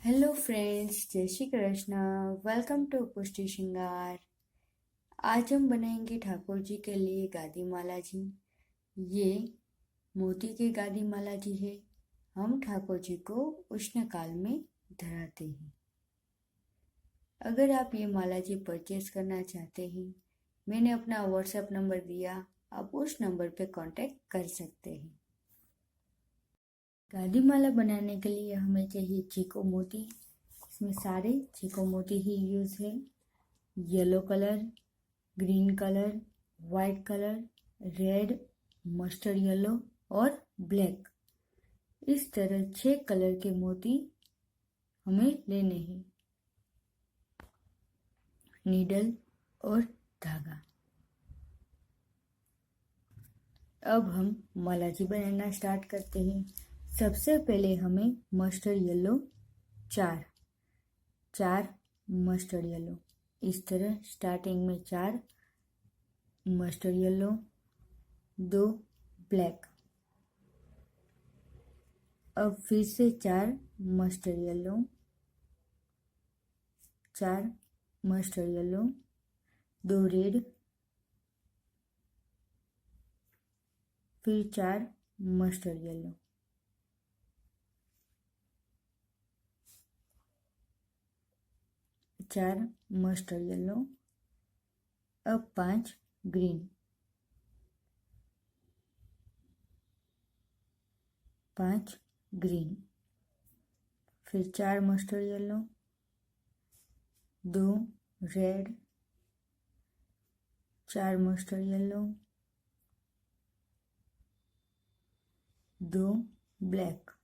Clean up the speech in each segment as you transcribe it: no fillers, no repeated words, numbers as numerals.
Hello friends, जय Shri Krishna. Welcome to पुष्टि श्रृंगार। आज हम बनाएंगे ठाकुर जी के लिए गादी माला जी। ये मोती की गादी माला जी है। हम ठाकुर जी को उष्ण काल में धराते हैं। अगर आप ये माला जी परचेस करना चाहते हैं, मैंने अपना व्हाट्सएप नंबर दिया, आप उस नंबर पे कांटेक्ट कर सकते हैं। गादी माला बनाने के लिए हमें चाहिए चीको मोती। इसमें सारे चीको मोती ही यूज है। Yellow colour, green colour, white colour, red, mustard yellow और ब्लैक। इस तरह 6 कलर के मोती हमें लेने हैं। नीडल और धागा। अब हम माला जी बनाना स्टार्ट करते हैं। सबसे पहले हमें मस्टर्ड येलो चार मस्टर्ड येलो, इस तरह स्टार्टिंग में 4 मस्टर्ड येलो, 2 ब्लैक। अब फिर से 4 mustard yellow, 4 mustard yellow, 2 red, फिर 4 मस्टर्ड येलो। चार मस्टर्ड येलो। अब 5 ग्रीन, 5 ग्रीन, फिर 4 mustard yellow, 2 red, 4 mustard yellow, 2 black.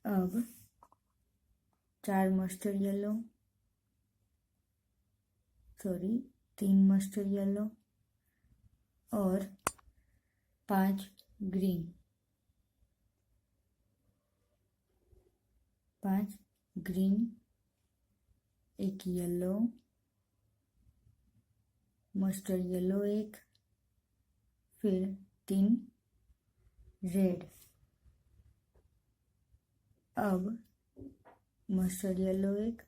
अब 4 मस्टर्ड येलो, 3 मस्टर्ड येलो और 5 green, 5 green, 1 yellow, mustard yellow 1, फिर 3 रेड। अब मस्टर्ड येलो 1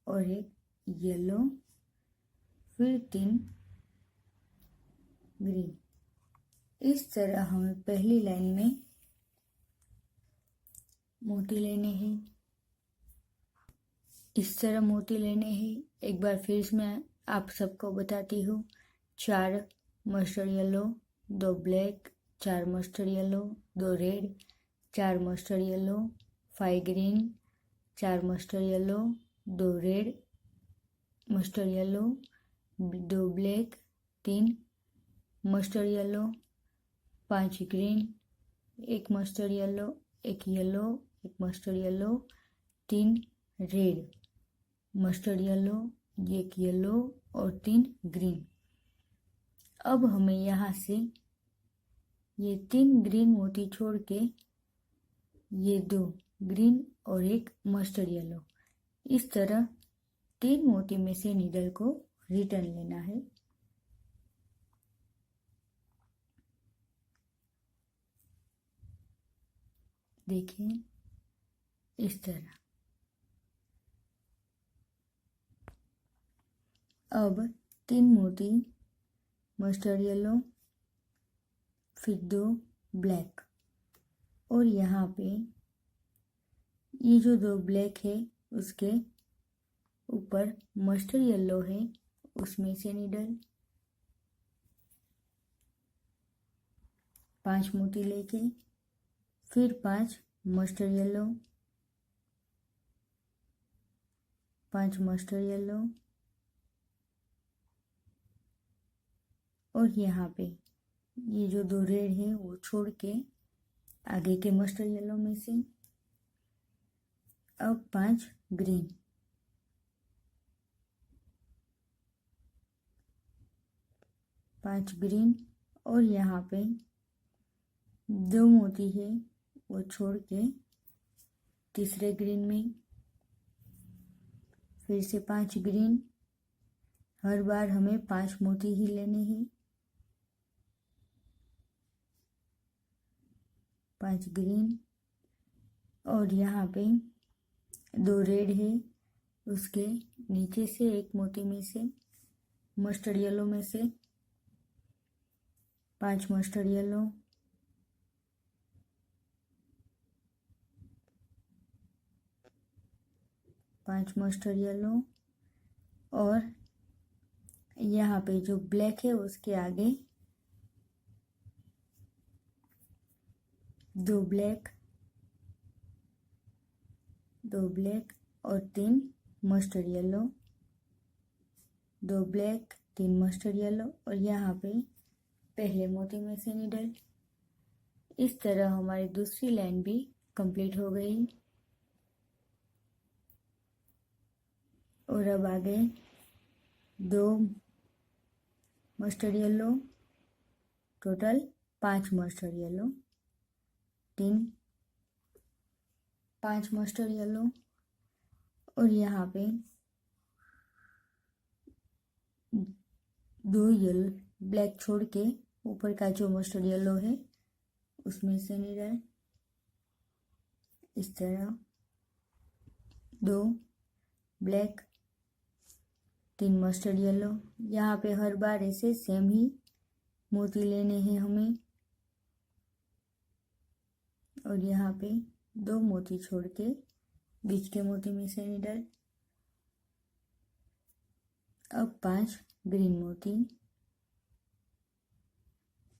और 1 येलो, फिर 3 ग्रीन। इस तरह हमें पहली लाइन में मोती लेने हैं। इस तरह मोती लेने हैं। एक बार फिर मैं आप सबको बताती हूँ। 4 mustard yellow, 2 black, 4 mustard yellow, 2 red, 4 mustard yellow, 5 green, 4 mustard yellow, 2 red mustard yellow, 2 black, 3 mustard yellow, 5 green, 1 mustard yellow, 1 yellow, 1 mustard yellow, 3 red mustard yellow, 1 yellow और 3 ग्रीन। अब हमें यहाँ से ये 3 ग्रीन मोती छोड़ के ये 2 ग्रीन और 1 मस्टर्ड येलो, इस तरह 3 मोती में से नीडल को रिटर्न लेना है। देखिए इस तरह। अब 3 मोती मस्टर्ड येलो, फिर 2 ब्लैक और यहाँ पे ये जो 2 ब्लैक है उसके ऊपर मस्टर्ड येलो है, उसमें से नीडल 5 मोती लेके फिर 5 मस्टर्ड येलो, 5 मस्टर्ड येलो और यहाँ पे ये जो 2 रेड है वो छोड़ के आगे के मस्टर्ड येलो में से अब 5 ग्रीन, 5 ग्रीन और यहाँ पे 2 मोती है वो छोड़ के तीसरे ग्रीन में फिर से 5 ग्रीन। हर बार हमें 5 मोती ही लेने हैं। 5 ग्रीन, और यहाँ पे 2 रेड है, उसके नीचे से एक मोती में से मस्टर्ड येलो में से 5 मस्टर्ड येलो, 5 मस्टर्ड येलो, और यहाँ पे जो ब्लैक है उसके आगे 2 ब्लैक, 2 ब्लैक और 3 mustard yellow, 2 black 3 mustard yellow, और यहाँ पे पहले मोती में से नीडल। इस तरह हमारी दूसरी लाइन भी कंप्लीट हो गई। और अब आगे 2 mustard yellow, total 5 mustard yellow, 5 mustard yellow, और यहाँ पे 2 येलो ब्लैक छोड़ के ऊपर का जो मस्टर्ड येलो है उसमें से निडल। इस तरह 2 ब्लैक 3 मस्टर्ड येलो। यहाँ पे हर बार ऐसे सेम ही मोती लेने हैं हमें, और यहाँ पे 2 मोती छोड़ के बीच के मोती में से निडल। अब 5 ग्रीन मोती,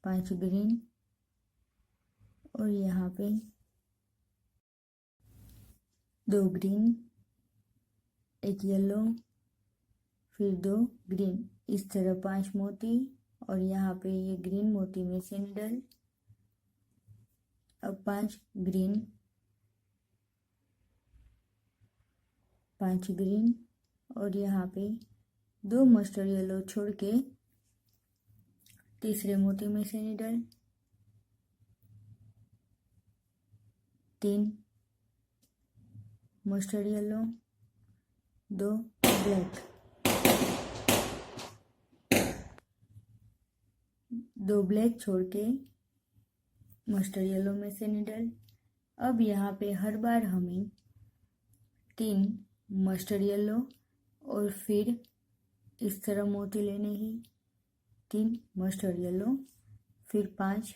5 ग्रीन, और यहाँ पे 2 ग्रीन, 1 येलो, फिर 2 ग्रीन, इस तरह 5 मोती, और यहाँ पे ये ग्रीन मोती में से निडल। अब 5 ग्रीन, 5 ग्रीन, और यहाँ पे 2 मस्टर्ड येलो छोड़ के तीसरे मोती में से needle. 3 mustard yellow, 2 black, 2 black छोड़ के मस्टर्ड येलो में से निडल। अब यहाँ पे हर बार हमें 3 मस्टर्ड येलो और फिर इस तरह मोती लेने ही, 3 मस्टर्ड येलो, फिर 5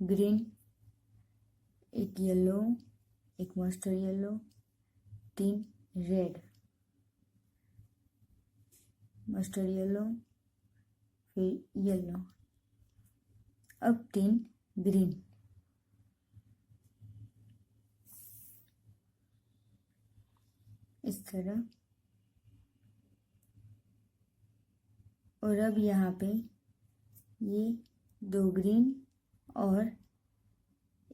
green, 1 yellow, 1 mustard yellow, 3 red, mustard yellow, फिर येलो। अब 3 ग्रीन, इस तरह। और अब यहाँ पे ये 2 ग्रीन और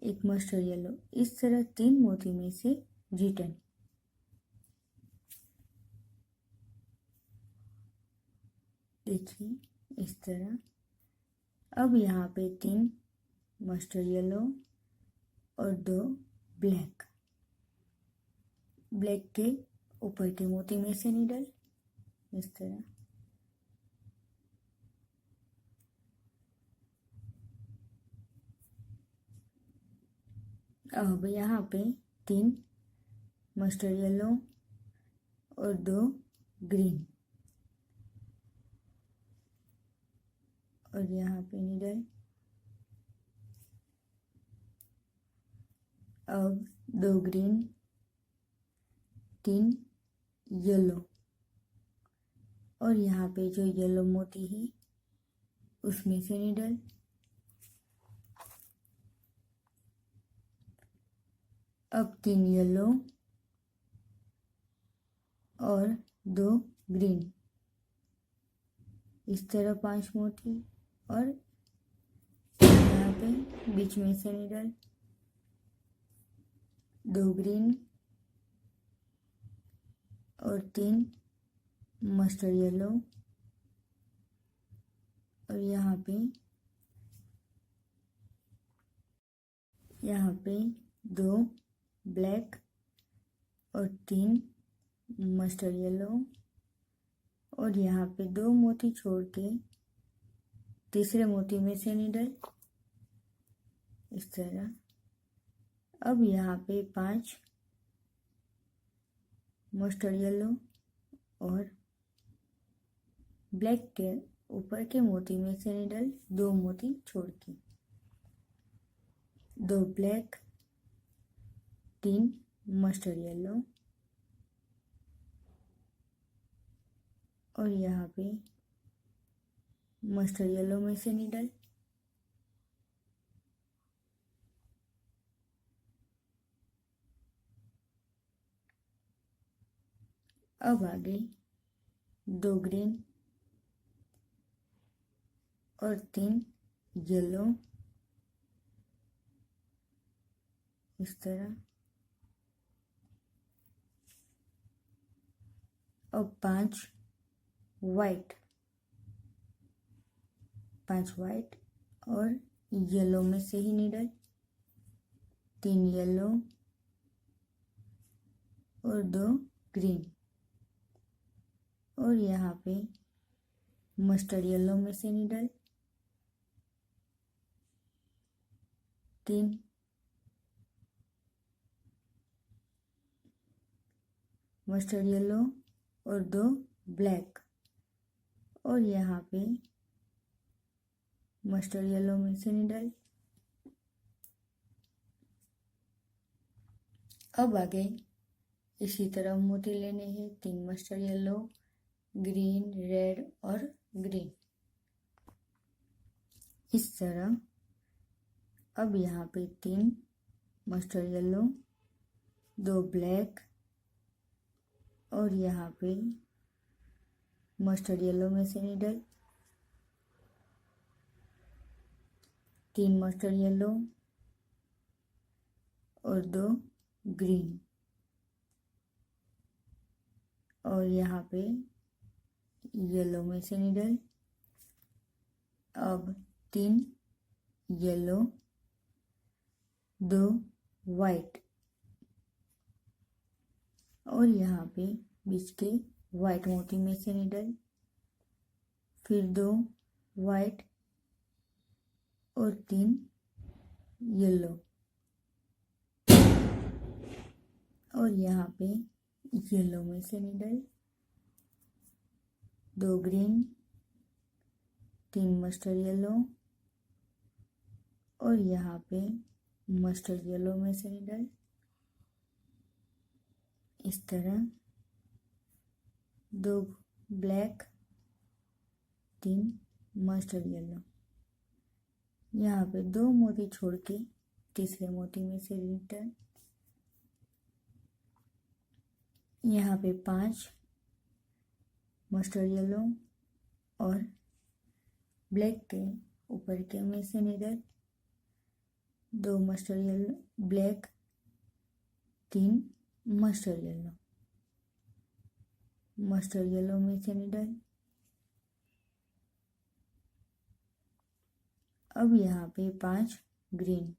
1 मस्टर्ड येलो, इस तरह 3 मोती में से रिटर्न। देखिए इस तरह। अब यहाँ पे 3 मस्टर्ड येलो और 2 ब्लैक, ब्लैक के ऊपर के मोती में से निडल, इस तरह। अब यहाँ पे 3 मस्टर्ड येलो और 2 ग्रीन, और यहाँ पे निडल। अब 2 ग्रीन, 3 येलो, और यहाँ पे जो येलो मोती है उसमें से निडल। अब 3 येलो और 2 ग्रीन, इस तरह 5 मोती, और यहाँ पे बीच में से निडल। 2 ग्रीन और 3 मस्टर्ड येलो, और यहाँ पे 2 ब्लैक और 3 मस्टर्ड येलो, और यहाँ पे 2 मोती छोड़ के तीसरे मोती में से नीडल इस तरह। अब यहाँ पे 5 मस्टर्ड येलो और ब्लैक के ऊपर के मोती में से नीडल 2 मोती छोड़ के 2 ब्लैक, 3 मस्टर्ड येलो और यहाँ पे मस्टर्ड येलो में से नीडल, अब आगे 2 ग्रीन और 3 येलो इस तरह। अब 5 वाइट और येलो में से ही नीडल, 3 येलो और 2 ग्रीन और यहाँ पे मस्टर्ड येलो में से नीडल, 3 मस्टर्ड येलो और 2 ब्लैक और यहाँ पे मस्टर्ड येलो में से नीडल। अब आगे इसी तरह मोती लेने हैं, 3 मस्टर्ड येलो, ग्रीन, रेड और ग्रीन इस तरह। अब यहाँ पे 3 मस्टर्ड येलो, 2 ब्लैक और यहाँ पे मस्टर्ड येलो में से नीडल, 3 मस्टर्ड येलो और 2 ग्रीन और यहाँ पे येलो में से नीडल। अब 3 येलो, 2 वाइट और यहाँ पे बीच के वाइट मोती में से नीडल, फिर 2 वाइट और 3 येलो और यहाँ पे येलो में से नीडल, 2 ग्रीन, 3 मस्टर्ड येलो और यहाँ पे मस्टर्ड येलो में से नीडल इस तरह, 2 ब्लैक, 3 मस्टर्ड येलो। यहाँ पे 2 मोती छोड़ के तीसरे मोती में से रिटर्न, यहाँ पे 5 मस्टर्ड येलो और ब्लैक के ऊपर के में से needle, 2 mustard yellow black, 3 mustard yellow में से नीडल। अब यहाँ पे 5 ग्रीन,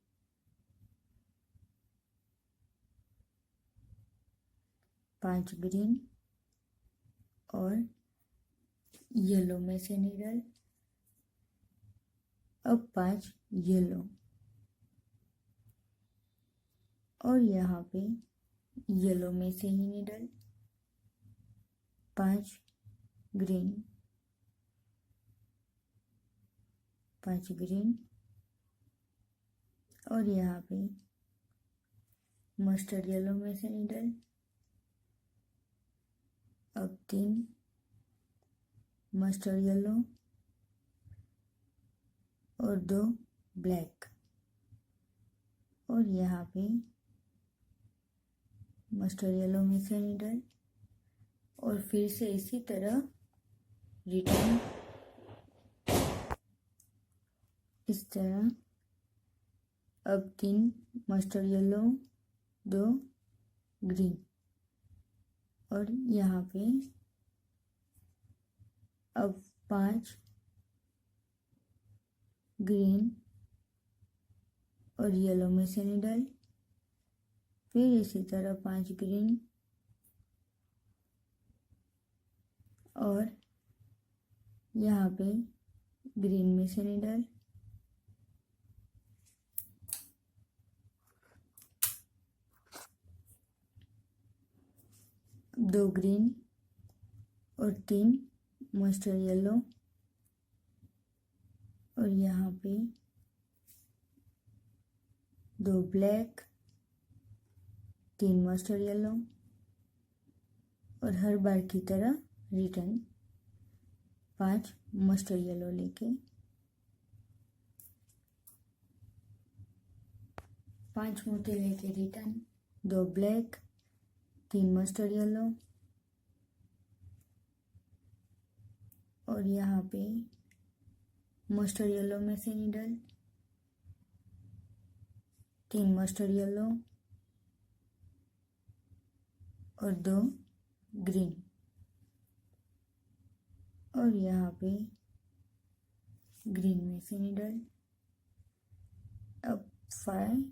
5 ग्रीन और येलो में से नीडल। अब 5 येलो और यहाँ पे येलो में से ही नीडल, 5 ग्रीन, 5 ग्रीन और यहाँ पे मस्टर्ड येलो में से नीडल। अब 3 मस्टर्ड येलो और 2 ब्लैक और यहाँ पे मस्टर्ड येलो में से नीडल और फिर से इसी तरह रिटर्न इस तरह। अब 3 मस्टर्ड येलो, 2 ग्रीन और यहाँ पे अब 5 ग्रीन और येलो में से नीडल, फिर इसी तरह 5 ग्रीन और यहाँ पे ग्रीन में से नीडल, दो ग्रीन और 3 मस्टर्ड येलो, और यहाँ पे 2 ब्लैक, 3 मस्टर्ड येलो, और हर बार की तरह रिटर्न 5 मस्टर्ड येलो लेके 5 मोती लेके रिटर्न 2 ब्लैक, 3 मस्टर्ड येलो, और यहाँ पे मस्टर्ड येलो में से नीडल, 3 मस्टर्ड येलो और 2 ग्रीन, और यहाँ पे ग्रीन में से नीडल, अब 5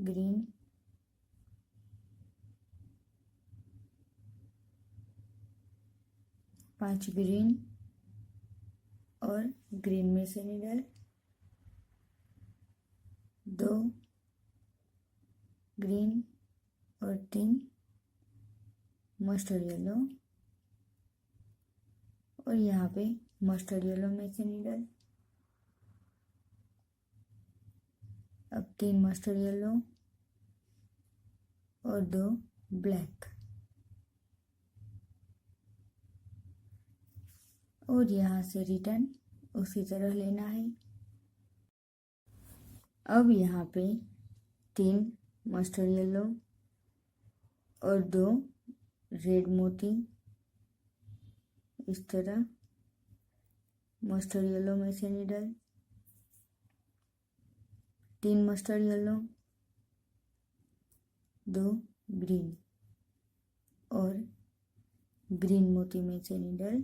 ग्रीन, पांच ग्रीन और ग्रीन में से नीडल, 2 ग्रीन और 3 मस्टर्ड येलो, और यहाँ पे मस्टर्ड येलो में से नीडल, अब 3 मस्टर्ड येलो और 2 ब्लैक, और यहाँ से रिटर्न उसी तरह लेना है। अब यहाँ पे 3 मस्टर्ड येलो और 2 रेड मोती, इस तरह मस्टर्ड येलो में से नीडल, 3 मस्टर्ड येलो, 2 ग्रीन, और ग्रीन मोती में से नीडल,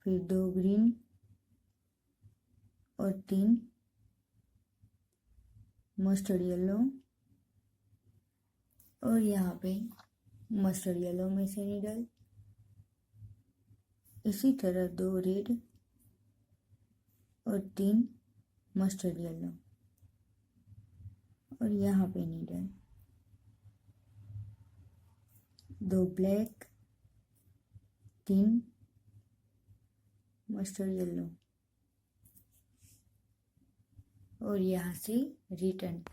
फिर 2 ग्रीन और 3 मस्टर्ड येलो, और यहाँ पे मस्टर्ड येलो में से नीडल, इसी तरह 2 रेड और 3 मस्टर्ड येलो, और यहाँ पे नीडल, 2 ब्लैक, 3 मस्टर्ड येलो, और यहाँ से रिटर्न।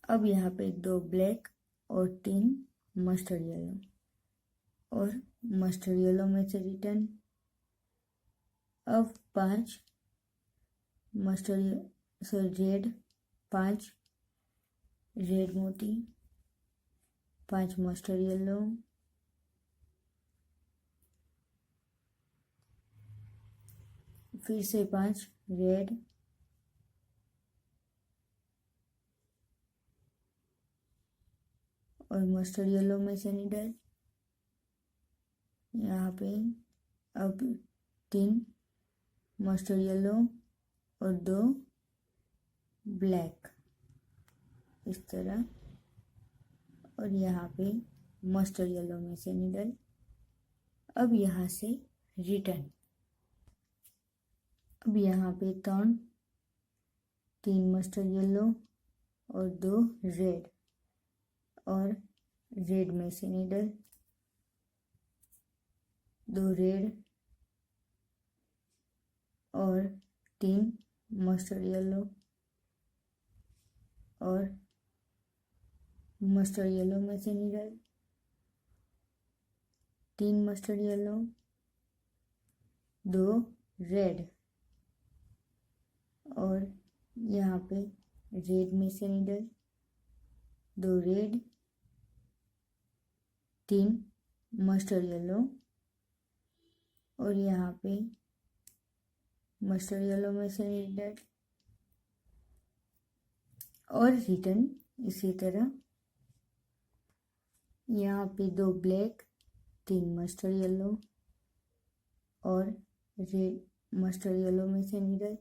अब यहाँ पे 2 ब्लैक और 3 मस्टर्ड येलो, और मस्टर्ड येलो में से रिटर्न। अब 5 रेड, 5 रेड मोती, 5 मस्टर्ड येलो, फिर से 5 रेड, और मस्टर्ड येलो में से नीडल, यहाँ पे अब 3 मस्टर्ड येलो और 2 ब्लैक, इस तरह, और यहाँ पे मस्टर्ड येलो में से नीडल। अब यहाँ से रिटर्न। अब यहाँ पे 3 मस्टर्ड येलो और 2 रेड, और रेड में से नीडल, 2 रेड और 3 मस्टर्ड येलो, और मस्टर्ड येलो में से नीडल, 3 मस्टर्ड येलो, 2 रेड, और यहाँ पे रेड में से नीडल, 2 रेड, 3 मस्टर्ड येलो, और यहाँ पे मस्टर्ड येलो में से नीडल, और रिटर्न इसी तरह। यहाँ पे 2 ब्लैक, 3 मस्टर्ड येलो, और रेड मस्टर्ड येलो में से नीडल,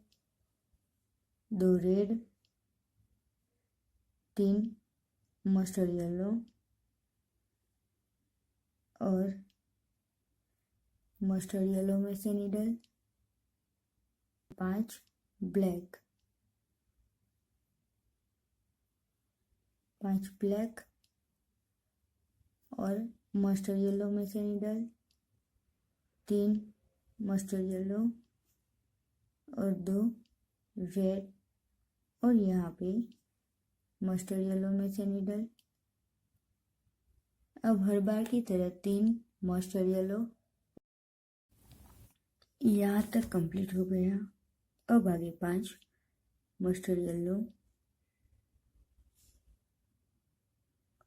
2 रेड, 3 मस्टर्ड येलो, और मस्टर्ड येलो में से नीडल, 5 ब्लैक, 5 ब्लैक और मस्टर्ड येलो में से नीडल, 3 मस्टर्ड येलो और 2 रेड और यहाँ पे मस्टर्ड येलो में से नीडल। अब हर बार की तरह 3 मस्टर्ड येलो। यहाँ तक कंप्लीट हो गया। अब आगे 5 मस्टर्ड येलो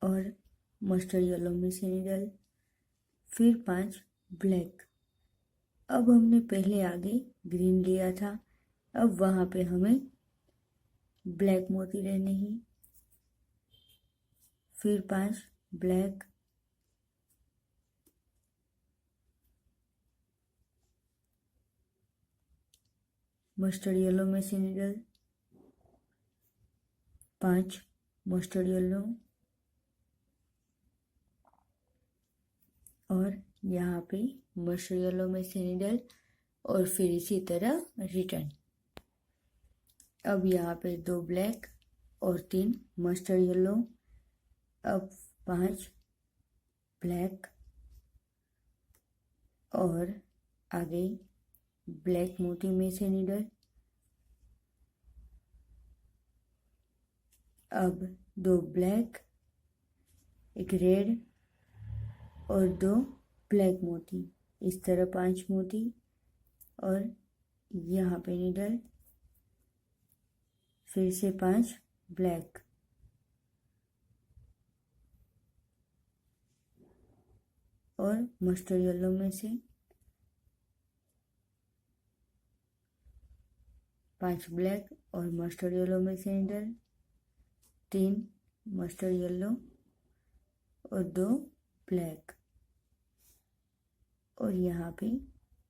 और मस्टर्ड येलो में से नीडल, फिर 5 ब्लैक। अब हमने पहले आगे ग्रीन लिया था, अब वहाँ पे हमें ब्लैक मोती रहने ही, फिर 5 ब्लैक, मस्टर्ड येलो में से नीडल, 5 मस्टर्ड येलो और यहाँ पे मस्टर्ड येलो में से नीडल और फिर इसी तरह रिटर्न। अब यहाँ पे 2 ब्लैक और 3 मस्टर्ड येलो, अब 5 ब्लैक और आगे ब्लैक मोती में से नीडल, अब 2 ब्लैक, एक रेड और 2 ब्लैक मोती, इस तरह 5 मोती और यहाँ पे नीडल, फिर से 5 ब्लैक और मस्टर्ड येलो में से 5 ब्लैक और मस्टर्ड येलो में से नीडल, 3 मस्टर्ड येलो और 2 ब्लैक और यहाँ पे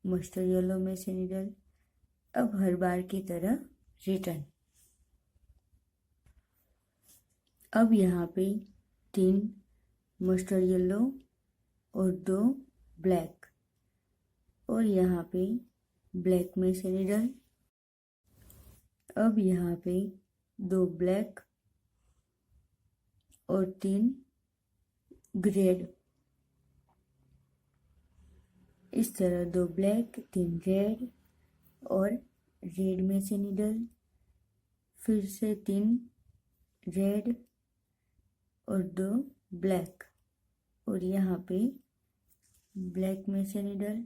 मस्टर्ड येलो में से नीडल। अब हर बार की तरह रिटर्न। अब यहाँ पे 3 मस्टर्ड येलो और 2 ब्लैक और यहाँ पे ब्लैक में से नीडल। अब यहाँ पे 2 ब्लैक और 3 ग्रेड, इस तरह 2 ब्लैक 3 रेड और रेड में से नीडल, फिर से 3 रेड और 2 ब्लैक और यहाँ पे ब्लैक में से नीडल।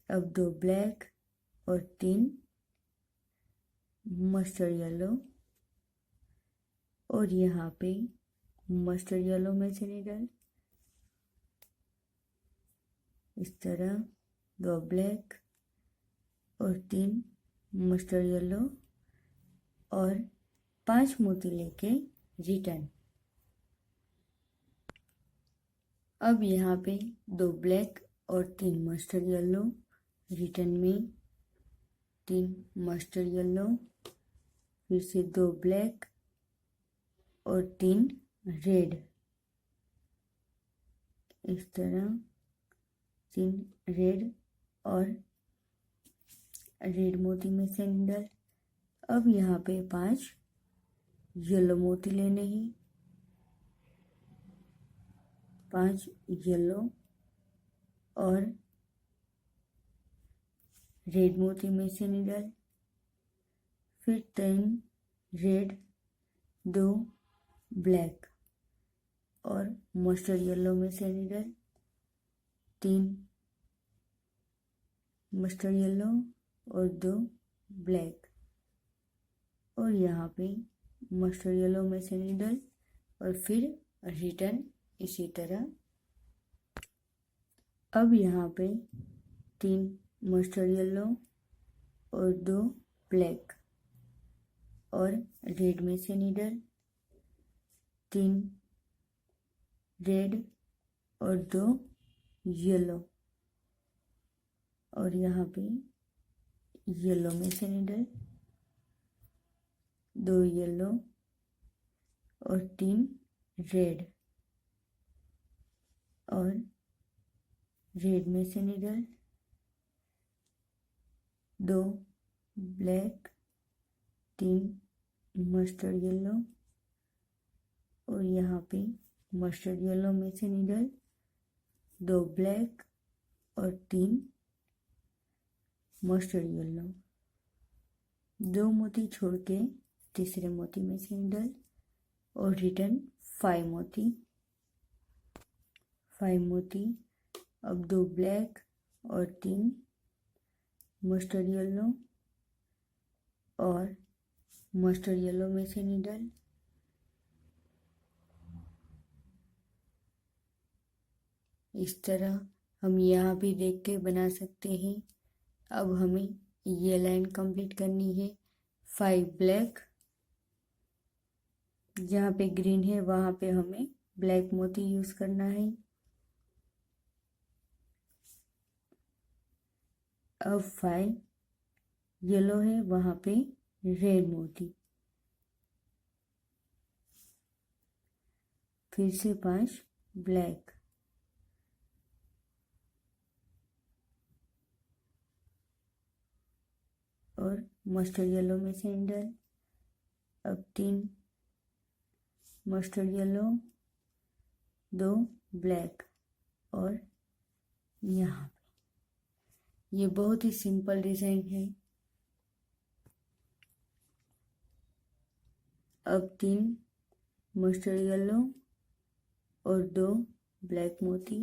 अब 2 ब्लैक और 3 मस्टर्ड येलो और यहाँ पे मस्टर्ड येलो में से नीडल, इस तरह 2 ब्लैक और 3 मस्टर्ड येलो और 5 मोती लेके रिटर्न। अब यहाँ पे 2 ब्लैक और 3 मस्टर्ड येलो, रिटर्न में 3 मस्टर्ड येलो, फिर से 2 ब्लैक और 3 रेड, इस तरह 3 रेड और रेड मोती में से नीडल। अब यहाँ पे 5 येलो मोती लेने ही, 5 येलो और रेड मोती में से नीडल, फिर 3 रेड 2 ब्लैक और मस्टर्ड येलो में से नीडल, 3 मस्टर्ड येलो और 2 ब्लैक और यहाँ पे मस्टर्ड येलो में से नीडल और फिर रिटर्न इसी तरह। अब यहाँ पे 3 मस्टर्ड येलो और 2 ब्लैक और रेड में से नीडल, 3 रेड और 2 येलो और यहाँ पे येलो में से नीडल, 2 येलो और 3 रेड और रेड में से नीडल, 2 ब्लैक, 3 मस्टर्ड येलो और यहाँ पे मस्टर्ड येलो में से नीडल, 2 ब्लैक और 3 मस्टर्ड येलो, 2 मोती छोड़ के तीसरे मोती में से नीडल और रिटर्न 5 मोती, 5 मोती। अब 2 ब्लैक और 3 मस्टर्ड येलो और मस्टर्ड येलो में से नीडल, इस तरह हम यहाँ भी देख के बना सकते हैं। अब हमें ये लाइन कंप्लीट करनी है। 5 ब्लैक, जहाँ पे ग्रीन है वहाँ पे हमें ब्लैक मोती यूज करना है। अब 5 येलो है, वहाँ पे रेड मोती, फिर से 5 ब्लैक और मस्टर्ड येलो में से नीडल। अब 3 मस्टर्ड येलो, 2 ब्लैक और यहाँ पे ये बहुत ही सिंपल डिजाइन है। अब 3 मस्टर्ड येलो और 2 ब्लैक मोती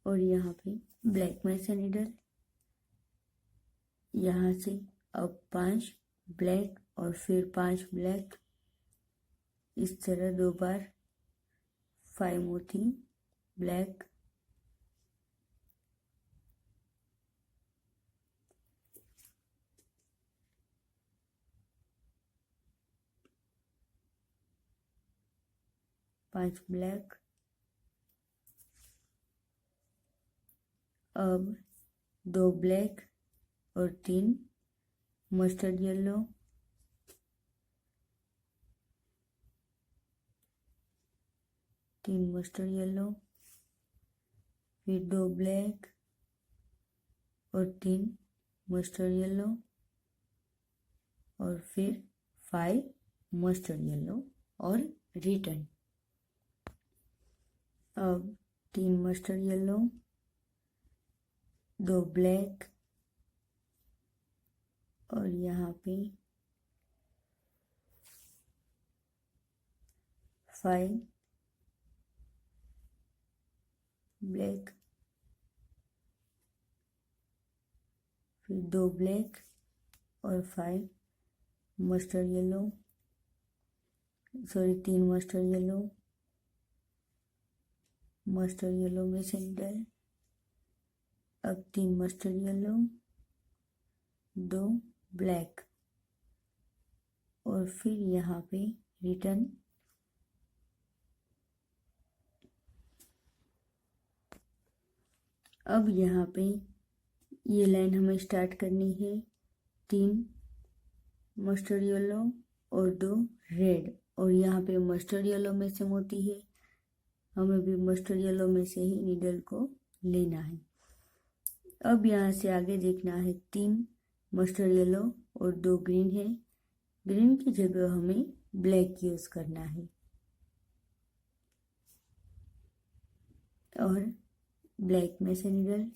और यहाँ पे ब्लैक में से नीडल, यहाँ से अब 5 ब्लैक और फिर 5 ब्लैक, इस तरह 2 बार 5 मोती ब्लैक, पांच ब्लैक। अब 2 ब्लैक और 3 मस्टर्ड येलो, 3 मस्टर्ड येलो, फिर 2 ब्लैक और 3 मस्टर्ड येलो और फिर 5 मस्टर्ड येलो और रिटर्न। अब 3 मस्टर्ड येलो, 2 ब्लैक और यहाँ पे 5 ब्लैक, फिर 2 ब्लैक और 5 mustard yellow, 3 mustard yellow, mustard yellow में से नीडल। अब 3 मस्टर्ड येलो, 2 ब्लैक और फिर यहाँ पे रिटर्न। अब यहाँ पे ये लाइन हमें स्टार्ट करनी है। 3 मस्टर्ड येलो और 2 रेड और यहाँ पे मस्टर्ड येलो में से मोती है, हमें भी मस्टर्ड येलो में से ही नीडल को लेना है। अब यहाँ से आगे देखना है 3 मस्टर्ड येलो और 2 ग्रीन है, ग्रीन की जगह हमें ब्लैक यूज करना है और ब्लैक में से नीडल,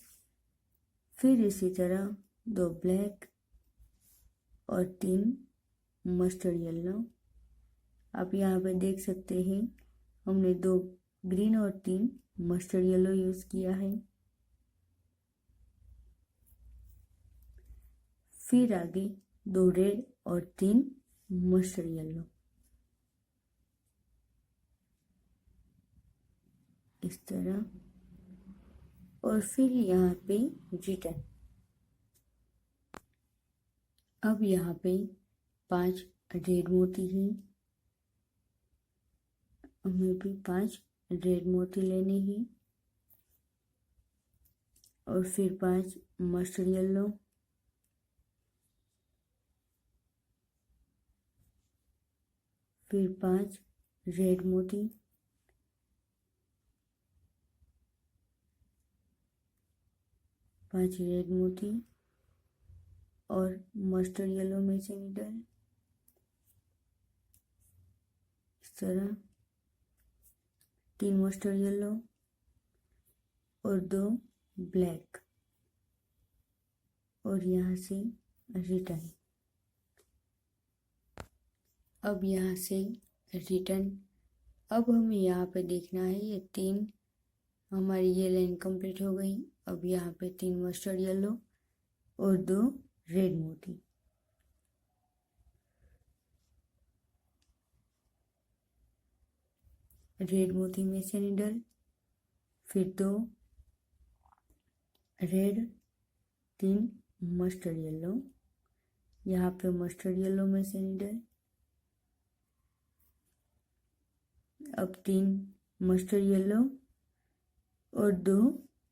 फिर इसी तरह 2 ब्लैक और 3 मस्टर्ड येलो। आप यहाँ पे देख सकते हैं हमने 2 ग्रीन और 3 मस्टर्ड येलो यूज किया है। फिर आगे 2 रेड और 3 मस्टर्ड येलो, इस तरह, और फिर यहाँ पे रिटर्न। अब यहाँ पे 5 रेड मोती हैं, हमें भी 5 रेड मोती लेने हैं और फिर 5 मस्टर्ड येलो, फिर 5 रेड मोती 5 रेड मोती और मस्टर्ड येलो में से नीडल, इस तरह 3 मस्टर्ड येलो और 2 ब्लैक, और यहाँ से रिटर्न। अब यहाँ से रिटर्न। अब हमें यहाँ पे देखना है ये 3, हमारी ये लाइन कंप्लीट हो गई। अब यहाँ पे 3 मस्टर्ड येलो और 2 रेड मोती, रेड मोती में से नीडल, फिर 2 रेड, 3 मस्टर्ड येलो, यहाँ पे मस्टर्ड येलो में से नीडल, अब 3 मस्टर्ड येलो और 2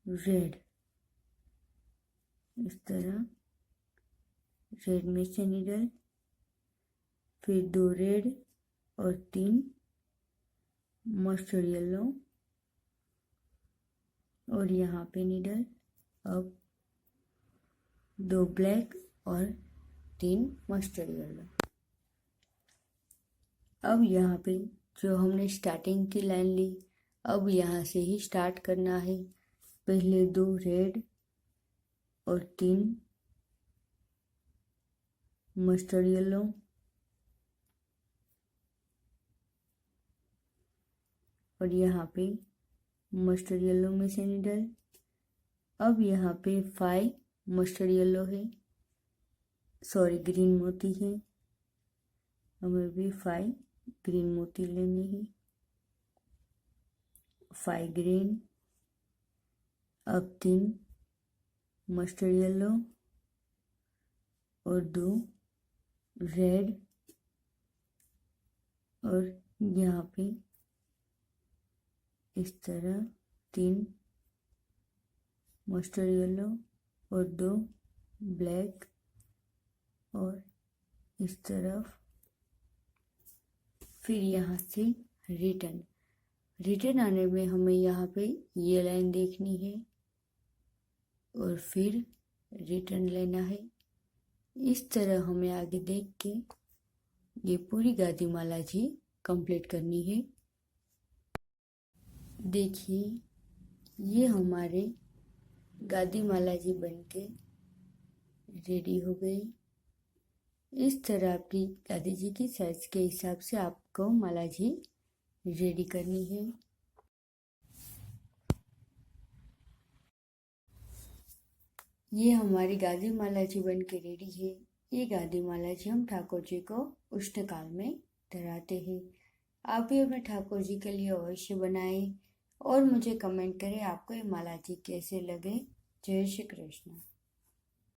रेड, इस तरह रेड में से नीडल, फिर 2 रेड और 3 मस्टर्ड येलो और यहाँ पे नीडल, अब 2 ब्लैक और 3 मस्टर्ड येलो। अब यहाँ पे जो हमने स्टार्टिंग की लाइन ली, अब यहाँ से ही स्टार्ट करना है। पहले 2 रेड और 3 मस्टर्ड येलो, और यहाँ पे मस्टर्ड येलो में से नीडल। अब यहाँ पे 5 मस्टर्ड येलो है, सॉरी ग्रीन मोती है, हमें भी 5 ग्रीन मोती लेने हैं, 5 ग्रीन, अब 3 मस्टर्ड येलो और 2 रेड, और यहाँ पे इस तरह 3 मस्टर्ड येलो और 2 ब्लैक, और इस तरफ फिर यहाँ से रिटर्न आने में हमें यहाँ पे ये लाइन देखनी है और फिर रिटर्न लेना है। इस तरह हमें आगे देख के ये पूरी गादी माला जी कंप्लीट करनी है। देखिए ये हमारे गादी माला जी बनके रेडी हो गई। इस तरह आपकी गादी जी की साइज के हिसाब से आपको माला जी रेडी करनी है। ये हमारी गादी माला जी बन के रेडी है। ये गादी माला जी हम ठाकुर जी को उष्ण काल में धराते हैं। आप भी अपने ठाकुर जी के लिए अवश्य बनाएं और मुझे कमेंट करें आपको ये माला जी कैसे लगे। जय श्री कृष्ण।